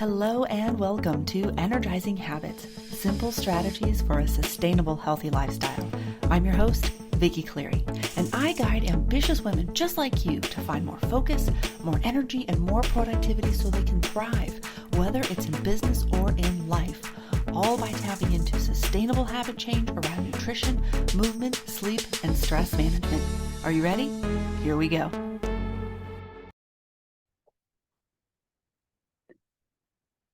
Hello and welcome to Energizing Habits, simple strategies for a sustainable, healthy lifestyle. I'm your host, Vicki Cleary, and I guide ambitious women just like you to find more focus, more energy, and more productivity so they can thrive, whether it's in business or in life, all by tapping into sustainable habit change around nutrition, movement, sleep, and stress management. Are you ready? Here we go.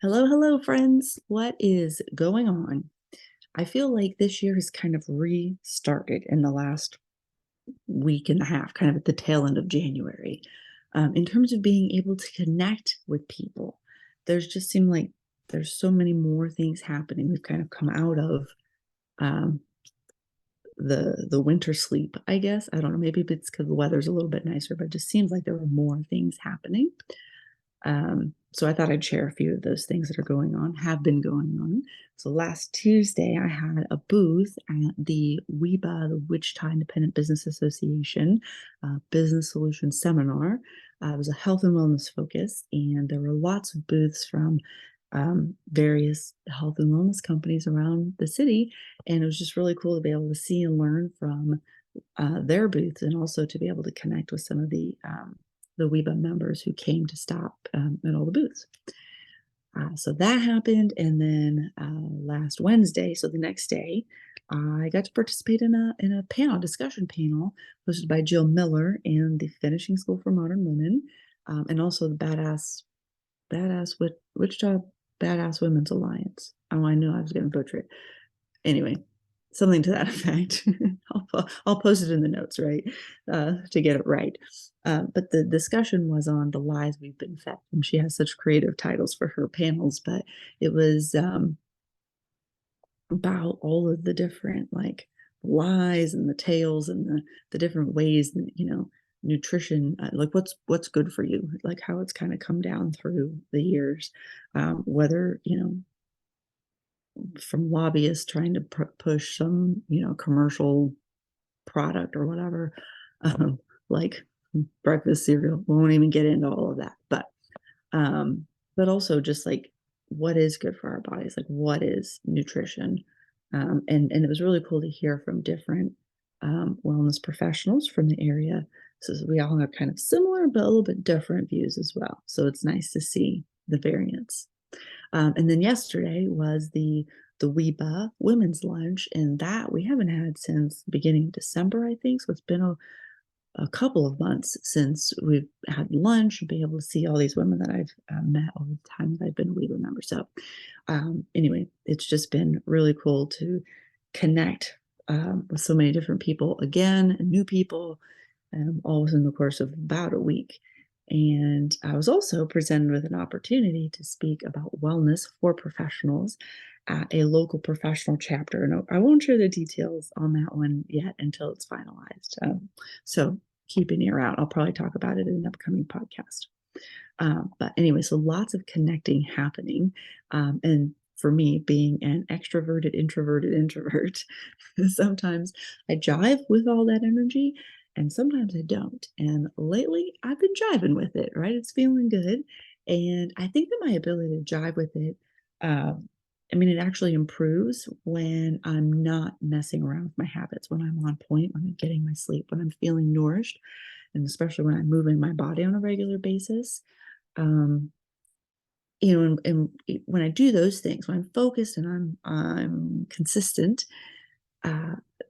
Hello, friends. What is going on? I feel like this year has kind of restarted in the last week and a half, kind of at the tail end of January. In terms of being able to connect with people, there's just seemed like there's so many more things happening. We've kind of come out of the winter sleep, I guess. I don't know, maybe it's because the weather's a little bit nicer, but it just seems like there are more things happening. So I thought I'd share a few of those things that are going on, have been going on. So last Tuesday, I had a booth at the WIBA, the Wichita Independent Business Association Business Solutions Seminar. It was a health and wellness focus, and there were lots of booths from various health and wellness companies around the city. And it was just really cool to be able to see and learn from their booths, and also to be able to connect with some of the WIBA members who came to stop at all the booths. So that happened. And then last Wednesday, so the next day, I got to participate in a discussion panel hosted by Jill Miller and the Finishing School for Modern Women, and also the Wichita Badass Women's Alliance. Oh, I knew I was going to butcher it. Anyway, something to that effect. I'll post it in the notes, right, to get it right. But the discussion was on the lies we've been fed, and she has such creative titles for her panels. But it was about all of the different lies and the tales and the different ways that nutrition, like what's good for you, like how it's kind of come down through the years, whether from lobbyists trying to push some commercial product or whatever, like breakfast cereal. We won't even get into all of that, but also just like what is good for our bodies, like what is nutrition, and it was really cool to hear from different wellness professionals from the area. So we all have kind of similar but a little bit different views as well. So it's nice to see the variance. And then yesterday was the WIBA Women's Lunch, and that we haven't had since beginning of December, I think. So it's been a couple of months since we've had lunch and been able to see all these women that I've met over the time that I've been a WIBA member. So anyway, it's just been really cool to connect with so many different people again, and new people, all within the course of about a week. And I was also presented with an opportunity to speak about wellness for professionals at a local professional chapter. And I won't share the details on that one yet until it's finalized. So keep an ear out. I'll probably talk about it in an upcoming podcast. But anyway, so lots of connecting happening. And for me, being an extroverted, introverted introvert, sometimes I jive with all that energy, and sometimes I don't. And lately, I've been jiving with it, right? It's feeling good. And I think that my ability to jive with it, it actually improves when I'm not messing around with my habits, when I'm on point, when I'm getting my sleep, when I'm feeling nourished, and especially when I'm moving my body on a regular basis. And when I do those things, when I'm focused and I'm consistent,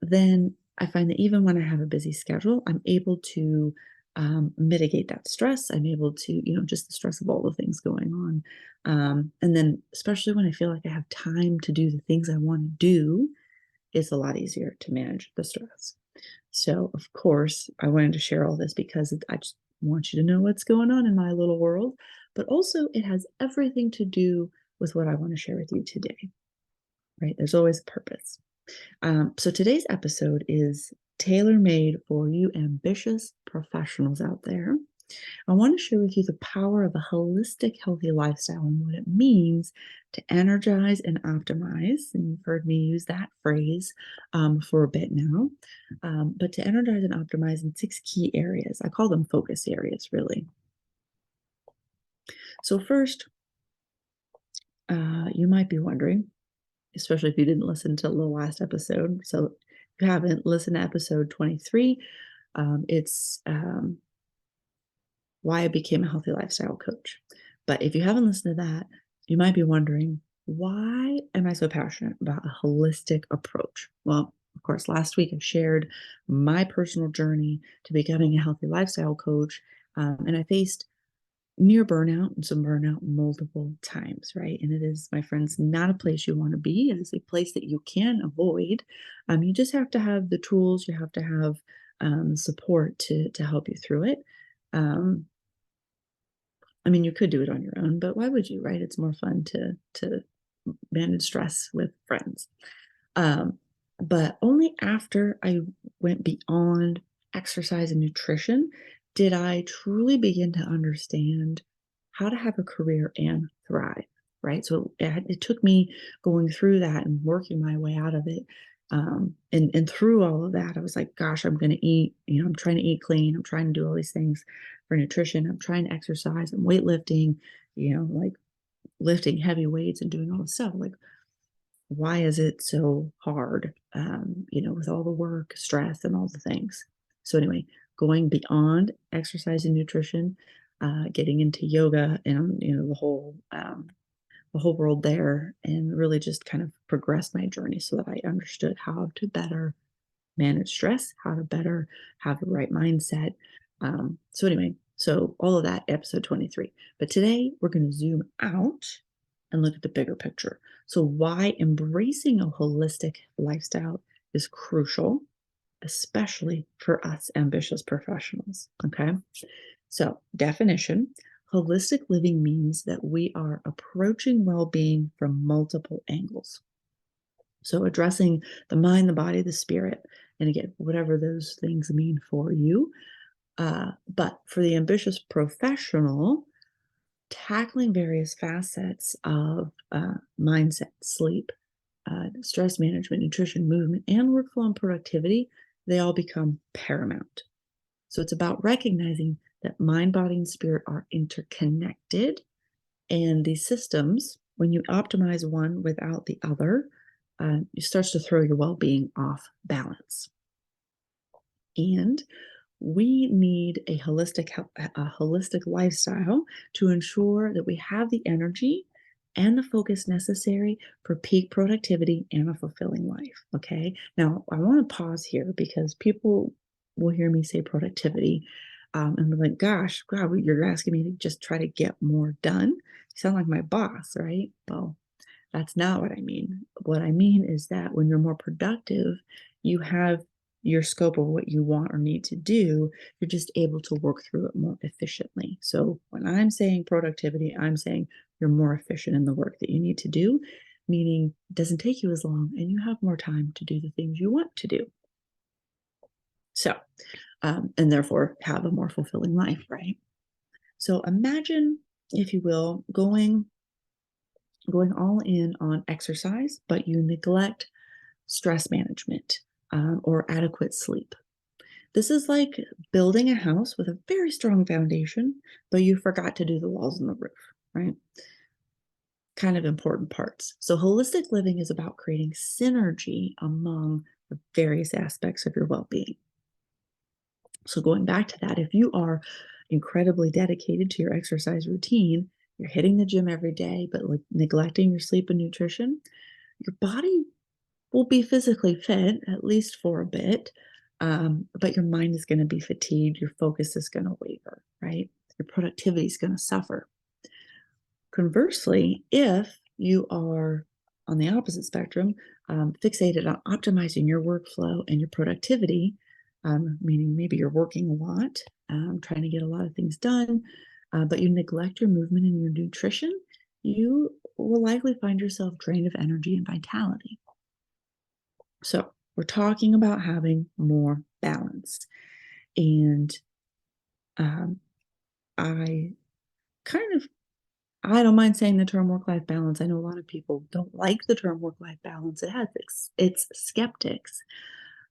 then I find that even when I have a busy schedule, I'm able to mitigate that stress. I'm able to, just the stress of all the things going on. And then, especially when I feel like I have time to do the things I want to do, it's a lot easier to manage the stress. So, of course, I wanted to share all this because I just want you to know what's going on in my little world, but also it has everything to do with what I want to share with you today, right? There's always a purpose. So today's episode is tailor-made for you ambitious professionals out there. I want to share with you the power of a holistic, healthy lifestyle and what it means to energize and optimize. And you've heard me use that phrase for a bit now. But to energize and optimize in 6 key areas. I call them focus areas, really. So first, You might be wondering, especially if you didn't listen to the last episode. So if you haven't listened to episode 23, it's why I became a healthy lifestyle coach. But if you haven't listened to that, you might be wondering, why am I so passionate about a holistic approach? Well, of course, last week I shared my personal journey to becoming a healthy lifestyle coach, and I faced near burnout and some burnout multiple times, right? And it is, my friends, not a place you want to be. It is a place that you can avoid. You just have to have the tools, you have to have support to help you through it. Um, I mean, you could do it on your own, but why would you, right? It's more fun to manage stress with friends. Um, but only after I went beyond exercise and nutrition did I truly begin to understand how to have a career and thrive, right? So it took me going through that and working my way out of it. And through all of that, I was like, gosh, I'm going to eat, I'm trying to eat clean. I'm trying to do all these things for nutrition. I'm trying to exercise. I'm weightlifting, like lifting heavy weights and doing all this stuff. Like, why is it so hard, with all the work, stress, and all the things? So, anyway, going beyond exercise and nutrition, getting into yoga and, the whole world there, and really just kind of progressed my journey so that I understood how to better manage stress, how to better have the right mindset. So all of that, episode 23. But today we're going to zoom out and look at the bigger picture. So, why embracing a holistic lifestyle is crucial, especially for us ambitious professionals. Okay. So, definition: holistic living means that we are approaching well being from multiple angles. So, addressing the mind, the body, the spirit, and again, whatever those things mean for you. But for the ambitious professional, tackling various facets of mindset, sleep, stress management, nutrition, movement, and workflow and productivity, they all become paramount. So it's about recognizing that mind, body, and spirit are interconnected. And these systems, when you optimize one without the other, it starts to throw your well being off balance. And we need a holistic lifestyle to ensure that we have the energy and the focus necessary for peak productivity and a fulfilling life. Okay. Now, I want to pause here because people will hear me say productivity, and be like, gosh, God, you're asking me to just try to get more done. You sound like my boss, right? Well, that's not what I mean. What I mean is that when you're more productive, you have your scope of what you want or need to do. You're just able to work through it more efficiently. So when I'm saying productivity, I'm saying you're more efficient in the work that you need to do, meaning it doesn't take you as long and you have more time to do the things you want to do. So, and therefore have a more fulfilling life, right? So imagine, if you will, going all in on exercise, but you neglect stress management, or adequate sleep. This is like building a house with a very strong foundation, but you forgot to do the walls and the roof, right? Kind of important parts. So, holistic living is about creating synergy among the various aspects of your well being. So, going back to that, if you are incredibly dedicated to your exercise routine, you're hitting the gym every day, but like neglecting your sleep and nutrition, your body will be physically fit, at least for a bit, but your mind is going to be fatigued. Your focus is going to waver, right? Your productivity is going to suffer. Conversely, if you are on the opposite spectrum, fixated on optimizing your workflow and your productivity, meaning maybe you're working a lot, trying to get a lot of things done, but you neglect your movement and your nutrition, you will likely find yourself drained of energy and vitality. So, we're talking about having more balance. And um, I kind of I don't mind saying the term work-life balance. I know a lot of people don't like the term work-life balance. It has its skeptics.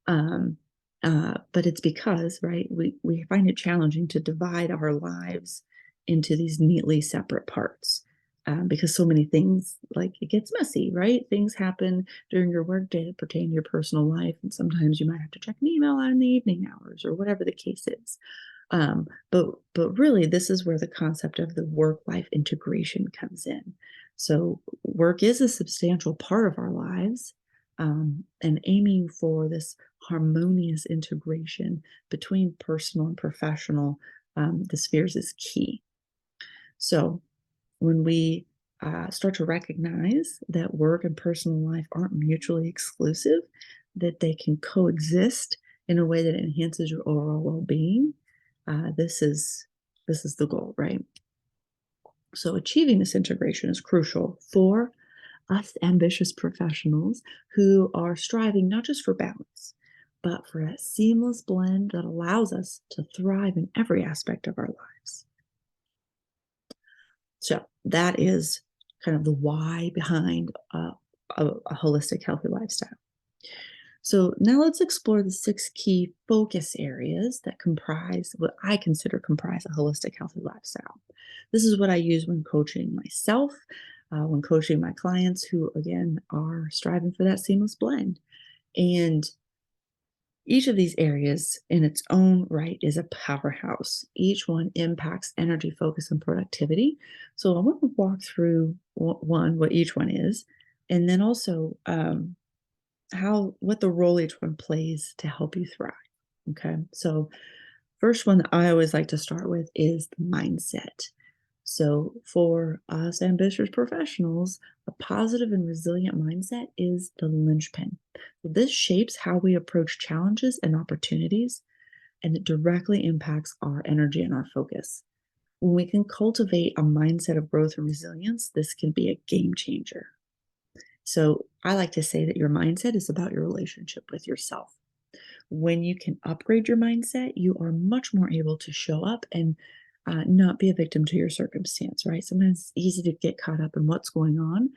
Um, but it's because, right, we find it challenging to divide our lives into these neatly separate parts. because so many things, like, it gets messy, right? Things happen during your workday that pertain to your personal life, and sometimes you might have to check an email out in the evening hours or whatever the case is. But really, this is where the concept of the work-life integration comes in. So work is a substantial part of our lives, and aiming for this harmonious integration between personal and professional, the spheres is key. So when we start to recognize that work and personal life aren't mutually exclusive, that they can coexist in a way that enhances your overall well-being, this is the goal, right? So achieving this integration is crucial for us ambitious professionals who are striving not just for balance, but for a seamless blend that allows us to thrive in every aspect of our lives. So that is kind of the why behind a holistic, healthy lifestyle. So now let's explore the 6 key focus areas that comprise what I consider comprise a holistic, healthy lifestyle. This is what I use when coaching myself, when coaching my clients who, again, are striving for that seamless blend. And each of these areas in its own right is a powerhouse. Each one impacts energy, focus, and productivity. So I want to walk through what each one is, and then also what the role each one plays to help you thrive. Okay, so first one that I always like to start with is the mindset. So for us ambitious professionals, a positive and resilient mindset is the linchpin. This shapes how we approach challenges and opportunities, and it directly impacts our energy and our focus. When we can cultivate a mindset of growth and resilience, this can be a game changer. So I like to say that your mindset is about your relationship with yourself. When you can upgrade your mindset, you are much more able to show up and not be a victim to your circumstance, right? Sometimes it's easy to get caught up in what's going on.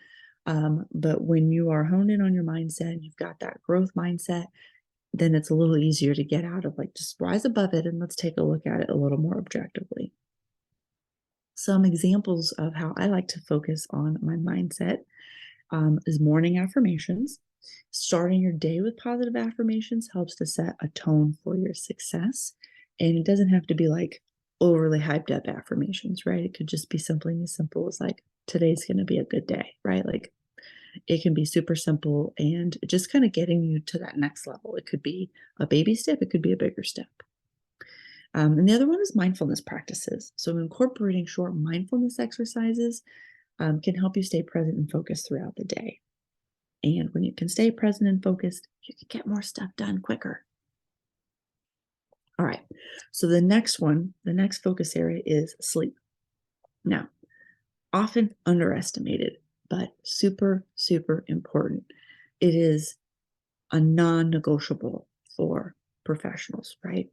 But when you are honed in on your mindset and you've got that growth mindset, then it's a little easier to get out of, like, just rise above it and let's take a look at it a little more objectively. Some examples of how I like to focus on my mindset is morning affirmations. Starting your day with positive affirmations helps to set a tone for your success. And it doesn't have to be like overly hyped up affirmations, right? It could just be something as simple as like, today's going to be a good day, right? Like, it can be super simple and just kind of getting you to that next level. It could be a baby step, it could be a bigger step. And the other one is mindfulness practices. So incorporating short mindfulness exercises can help you stay present and focused throughout the day. And when you can stay present and focused, you can get more stuff done quicker. All right. So the next focus area is sleep. Now, often underestimated, but super, super important. It is a non-negotiable for professionals, right?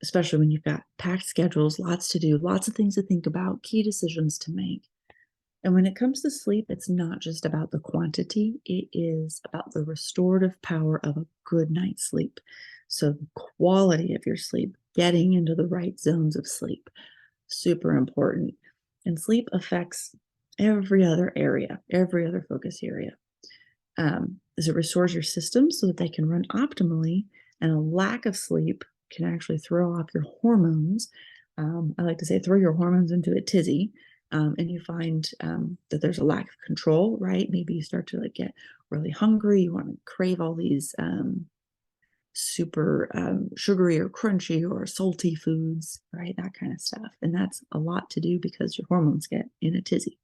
Especially when you've got packed schedules, lots to do, lots of things to think about, key decisions to make. And when it comes to sleep, it's not just about the quantity, it is about the restorative power of a good night's sleep. So, the quality of your sleep, getting into the right zones of sleep, super important. And sleep affects every other area, every other focus area. As it restores your system so that they can run optimally, and a lack of sleep can actually throw off your hormones. I like to say, throw your hormones into a tizzy, and you find that there's a lack of control, right? Maybe you start to like get really hungry. You want to crave all these super sugary or crunchy or salty foods, right? That kind of stuff. And that's a lot to do because your hormones get in a tizzy.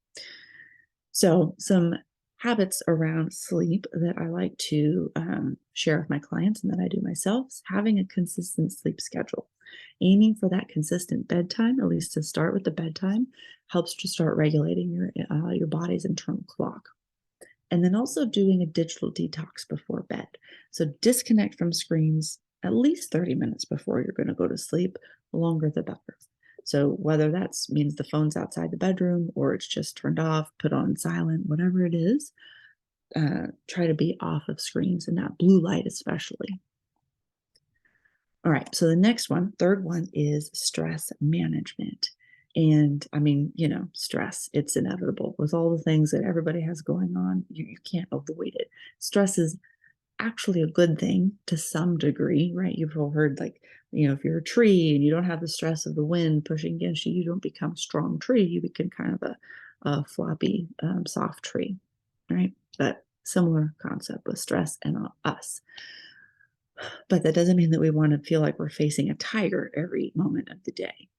So, some habits around sleep that I like to share with my clients and that I do myself is having a consistent sleep schedule. Aiming for that consistent bedtime, at least to start with the bedtime, helps to start regulating your body's internal clock. And then also doing a digital detox before bed. So disconnect from screens at least 30 minutes before you're going to go to sleep. The longer, the better. So whether that means the phone's outside the bedroom or it's just turned off, put on silent, whatever it is, try to be off of screens and that blue light especially. All right, so the next one, third one, is stress management. And I mean, stress, it's inevitable with all the things that everybody has going on. You can't avoid it. Stress is actually a good thing to some degree, right? You've all heard, like, if you're a tree and you don't have the stress of the wind pushing against you, you don't become a strong tree. You become kind of a floppy, soft tree, right? But similar concept with stress and us. But that doesn't mean that we want to feel like we're facing a tiger every moment of the day.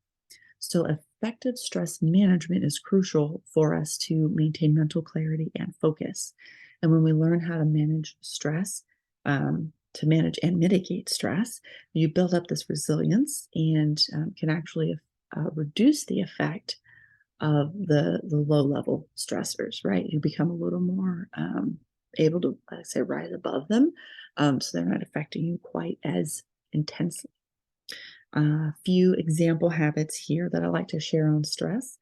So, effective stress management is crucial for us to maintain mental clarity and focus. And when we learn how to manage stress, to manage and mitigate stress, you build up this resilience and can actually reduce the effect of the low level stressors, right? You become a little more able to, let's say, rise above them. So they're not affecting you quite as intensely. A few example habits here that I like to share on stress.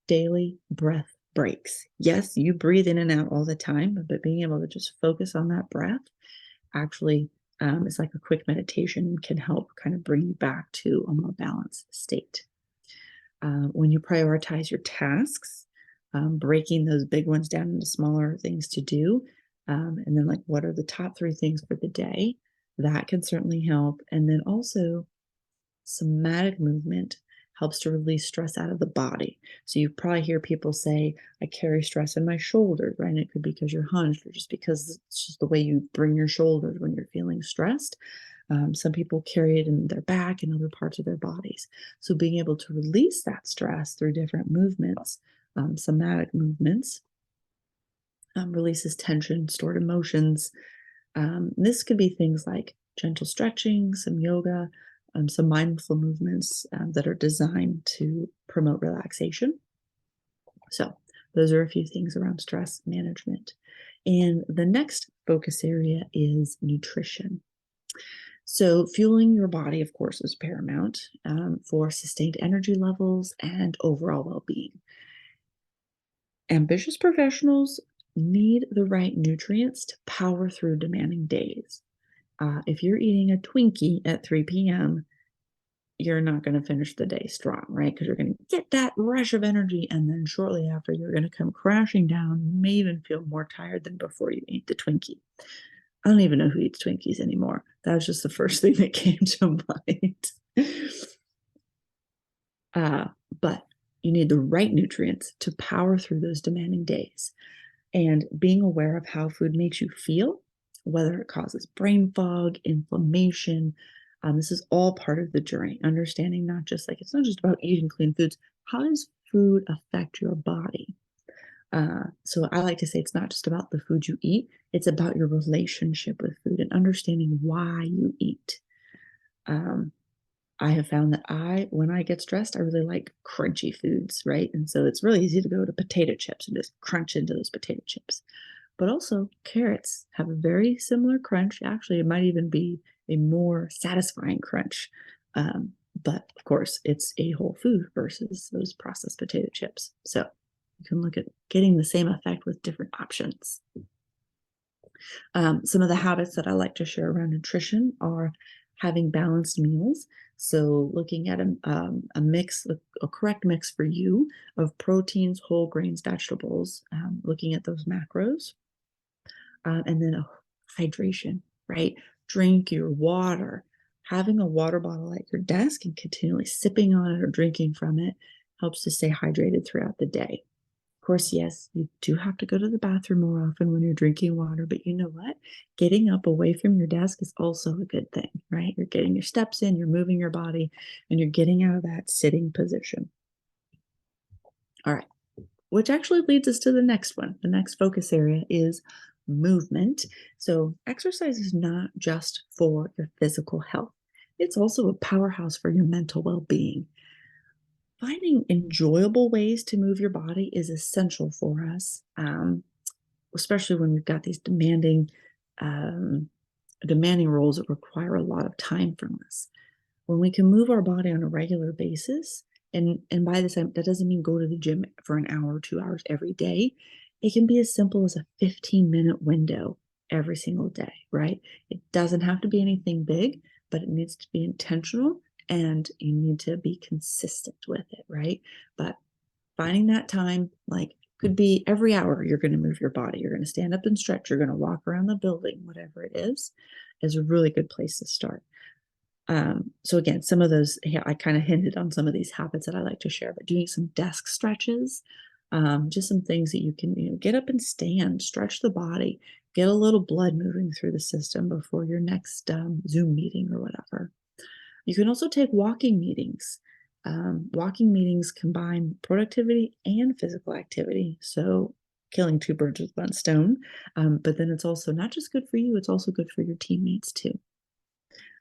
Daily breath breaks. Yes, you breathe in and out all the time, but being able to just focus on that breath actually is like a quick meditation and can help kind of bring you back to a more balanced state. When you prioritize your tasks, breaking those big ones down into smaller things to do, and then, like, what are the top 3 things for the day, that can certainly help. And then also, somatic movement helps to release stress out of the body. So you probably hear people say, I carry stress in my shoulders, right? And it could be because you're hunched or just because it's just the way you bring your shoulders when you're feeling stressed. Some people carry it in their back and other parts of their bodies. So being able to release that stress through different movements, somatic movements, releases tension, stored emotions. This could be things like gentle stretching, some yoga, some mindful movements that are designed to promote relaxation. So, those are a few things around stress management. And the next focus area is nutrition. So, fueling your body, of course, is paramount for sustained energy levels and overall well being. Ambitious professionals need the right nutrients to power through demanding days. If you're eating a Twinkie at 3 p.m., you're not going to finish the day strong, right? Because you're going to get that rush of energy. And then shortly after, you're going to come crashing down. You may even feel more tired than before you ate the Twinkie. I don't even know who eats Twinkies anymore. That was just the first thing that came to mind. But you need the right nutrients to power through those demanding days. And being aware of how food makes you feel, whether it causes brain fog, inflammation, this is all part of the journey. Understanding not just like, it's not just about eating clean foods. How does food affect your body? So I like to say it's not just about the food you eat, it's about your relationship with food and understanding why you eat. Um, I have found that when I get stressed, I really like crunchy foods, right? And so it's really easy to go to potato chips and just crunch into those potato chips. But also, carrots have a very similar crunch. Actually, it might even be a more satisfying crunch. But of course, it's a whole food versus those processed potato chips. So you can look at getting the same effect with different options. Some of the habits that I like to share around nutrition are having balanced meals. So, looking at a mix, a correct mix for you of proteins, whole grains, vegetables, looking at those macros, and then hydration, right? Drink your water. Having a water bottle at your desk and continually sipping on it or drinking from it helps to stay hydrated throughout the day. Of course, yes, you do have to go to the bathroom more often when you're drinking water, but you know what? Getting up away from your desk is also a good thing, right? You're getting your steps in, you're moving your body, and you're getting out of that sitting position. All right, which actually leads us to the next one. The next focus area is movement. So, exercise is not just for your physical health, it's also a powerhouse for your mental well being. Finding enjoyable ways to move your body is essential for us, especially when we've got these um, demanding roles that require a lot of time from us. When we can move our body on a regular basis, and by this that doesn't mean go to the gym for an hour or 2 hours every day. It can be as simple as a 15-minute window every single day, right? It doesn't have to be anything big, but it needs to be intentional and you need to be consistent with it, right? But finding that time, like, could be every hour you're going to move your body. You're going to stand up and stretch. You're going to walk around the building, whatever it is a really good place to start. So again, some of those, I kind of hinted on some of these habits that I like to share, but doing some desk stretches, just some things that you can, get up and stand, stretch the body, get a little blood moving through the system before your next Zoom meeting or whatever. You can also take walking meetings. Walking meetings combine productivity and physical activity. So killing two birds with one stone. But then it's also not just good for you, it's also good for your teammates too.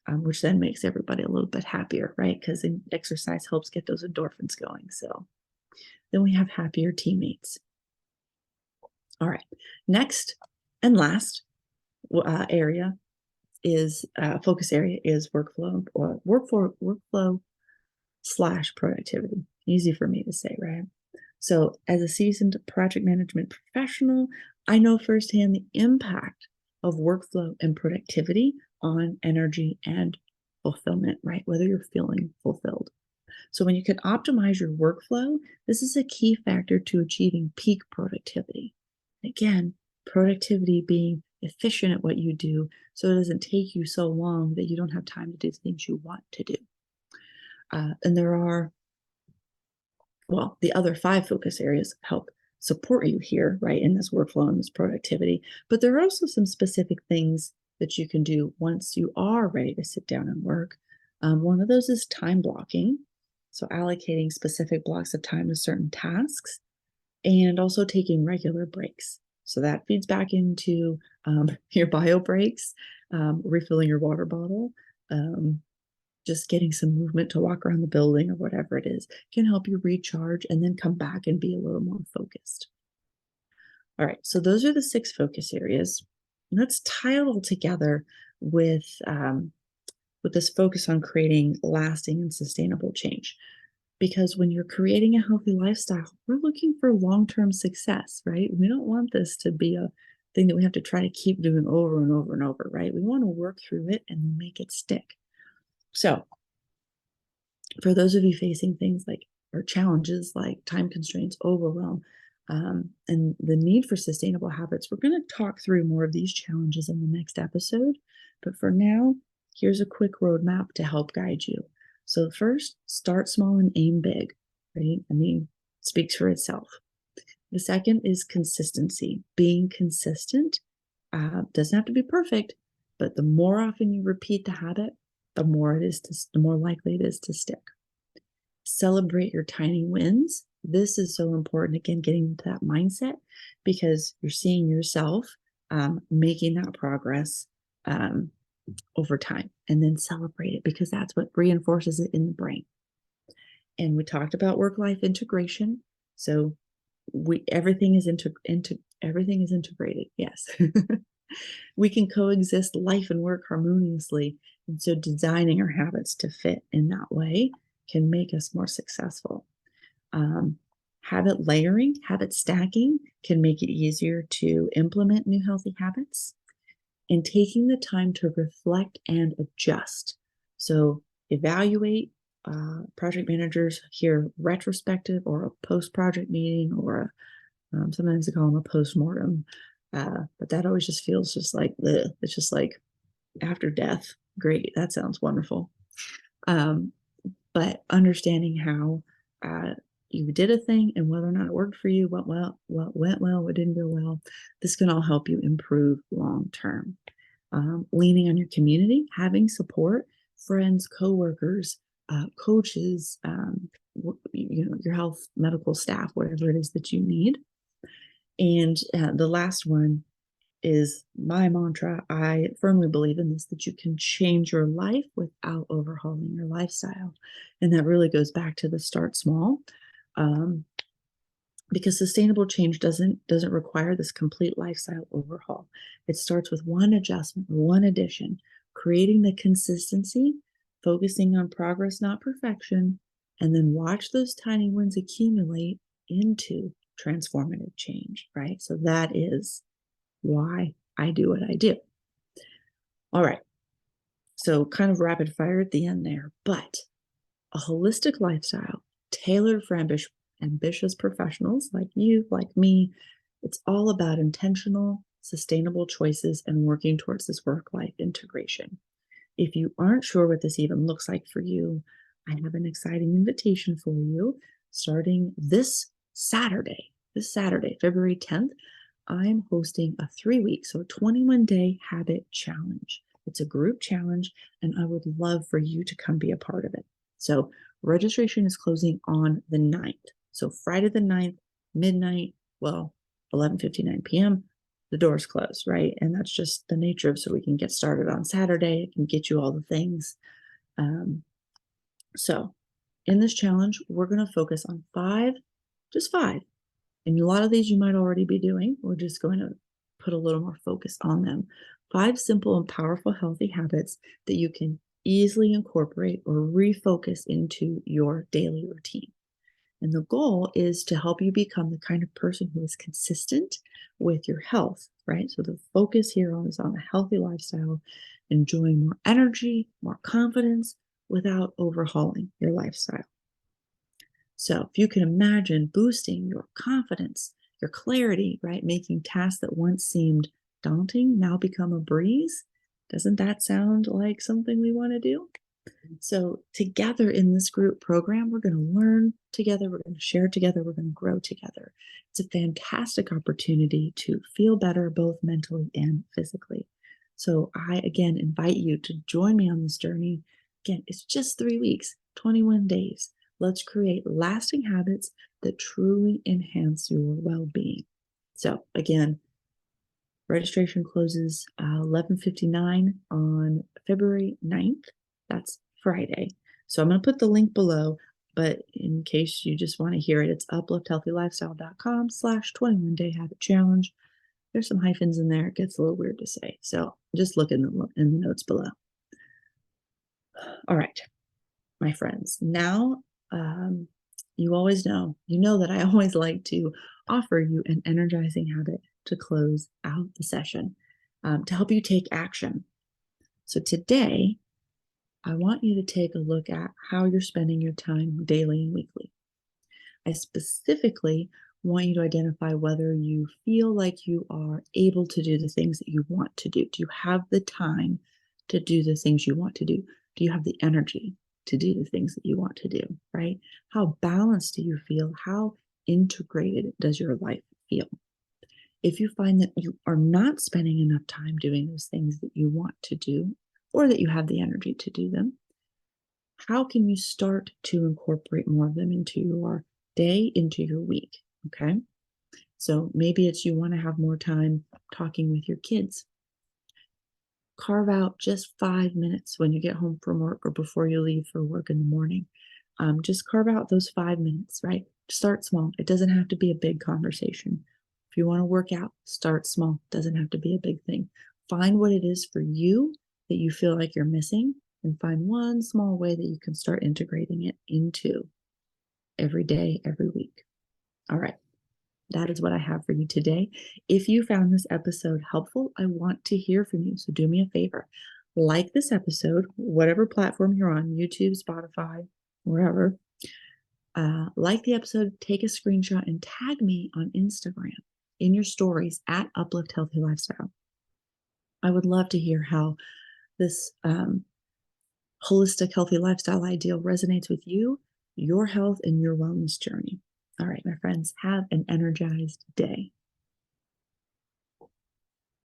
Which then makes everybody a little bit happier, right? Because exercise helps get those endorphins going. So then we have happier teammates. All right. Next and last area is focus area is workflow or workflow / productivity. Easy for me to say, right? So as a seasoned project management professional, I know firsthand the impact of workflow and productivity on energy and fulfillment, right? Whether you're feeling fulfilled. So when you can optimize your workflow, this is a key factor to achieving peak productivity. Again, productivity being efficient at what you do so it doesn't take you so long that you don't have time to do things you want to do. And there are, well, the other 5 focus areas help support you here, right, in this workflow and this productivity. But there are also some specific things that you can do once you are ready to sit down and work. One of those is time blocking. So allocating specific blocks of time to certain tasks and also taking regular breaks. So that feeds back into your bio breaks, refilling your water bottle, just getting some movement to walk around the building or whatever it is can help you recharge and then come back and be a little more focused. All right, so those are the 6 focus areas. Let's tie it all together with this focus on creating lasting and sustainable change. Because when you're creating a healthy lifestyle, we're looking for long-term success, right? We don't want this to be a thing that we have to try to keep doing over and over and over, right? We want to work through it and make it stick. So for those of you facing things like, or challenges like time constraints, overwhelm, and the need for sustainable habits, we're going to talk through more of these challenges in the next episode. But for now, here's a quick roadmap to help guide you. So first, start small and aim big, right? I mean, it speaks for itself. The second is consistency. Being consistent doesn't have to be perfect, but the more often you repeat the habit, the more likely it is to stick. Celebrate your tiny wins. This is so important, again, getting into that mindset because you're seeing yourself making that progress over time, and then celebrate it because that's what reinforces it in the brain. And we talked about work-life integration. So everything is integrated. Yes. We can coexist life and work harmoniously. And so designing our habits to fit in that way can make us more successful. Habit layering, habit stacking can make it easier to implement new healthy habits. And taking the time to reflect and adjust. So evaluate. Project managers hear retrospective or a post-project meeting, or sometimes they call them a post-mortem. But that always just feels just like, it's just like after death. Great, that sounds wonderful. But understanding how you did a thing and whether or not it worked for you, what went well, what didn't go well, this can all help you improve long term. Leaning on your community, having support, friends, coworkers, coaches, your health, medical staff, whatever it is that you need. And the last one is my mantra. I firmly believe in this, that you can change your life without overhauling your lifestyle. And that really goes back to the start small. Because sustainable change doesn't require this complete lifestyle overhaul. It starts with one adjustment, one addition, creating the consistency, focusing on progress, not perfection, and then watch those tiny wins accumulate into transformative change, right? So that is why I do what I do. All right. So kind of rapid fire at the end there, but a holistic lifestyle tailored for ambitious professionals like you, like me. It's all about intentional, sustainable choices and working towards this work-life integration. If you aren't sure what this even looks like for you, I have an exciting invitation for you starting this Saturday, February 10th. I'm hosting a 3-week, so a 21-day habit challenge. It's a group challenge, and I would love for you to come be a part of it. So registration is closing on the 9th. So Friday the 9th, midnight, well, 11:59 p.m., the doors close, right? And that's just the nature of, so we can get started on Saturday. I can get you all the things. So in this challenge, we're going to focus on just five. And a lot of these you might already be doing. We're just going to put a little more focus on them. 5 simple and powerful healthy habits that you can easily incorporate or refocus into your daily routine. And the goal is to help you become the kind of person who is consistent with your health, right? So the focus here is on a healthy lifestyle, enjoying more energy, more confidence without overhauling your lifestyle. So if you can imagine boosting your confidence, your clarity, right? Making tasks that once seemed daunting now become a breeze. Doesn't that sound like something we want to do? So together in this group program, we're going to learn together, we're going to share together, we're going to grow together. It's a fantastic opportunity to feel better, both mentally and physically. So I, again, invite you to join me on this journey. Again, it's just 3 weeks, 21 days. Let's create lasting habits that truly enhance your well-being. So again, registration closes 11:59 on February 9th. That's Friday. So I'm going to put the link below, but in case you just want to hear it, it's uplifthealthylifestyle.com/21-day habit challenge. There's some hyphens in there. It gets a little weird to say. So just look in the notes below. All right, my friends. Now, you always know, that I always like to offer you an energizing habit to close out the session, to help you take action. So today, I want you to take a look at how you're spending your time daily and weekly. I specifically want you to identify whether you feel like you are able to do the things that you want to do. Do you have the time to do the things you want to do? Do you have the energy to do the things that you want to do, right? How balanced do you feel? How integrated does your life feel? If you find that you are not spending enough time doing those things that you want to do, or that you have the energy to do them, how can you start to incorporate more of them into your day, into your week? Okay. So maybe it's you want to have more time talking with your kids. Carve out just 5 minutes when you get home from work or before you leave for work in the morning. Just carve out those 5 minutes, right? Start small. It doesn't have to be a big conversation. If you want to work out, start small. It doesn't have to be a big thing. Find what it is for you that you feel like you're missing, and find one small way that you can start integrating it into every day, every week. All right. That is what I have for you today. If you found this episode helpful, I want to hear from you. So do me a favor. Like this episode, whatever platform you're on, YouTube, Spotify, wherever. Like the episode, take a screenshot and tag me on Instagram in your stories at Uplift Healthy Lifestyle. I would love to hear how this holistic, healthy lifestyle ideal resonates with you, your health, and your wellness journey. All right, my friends, have an energized day.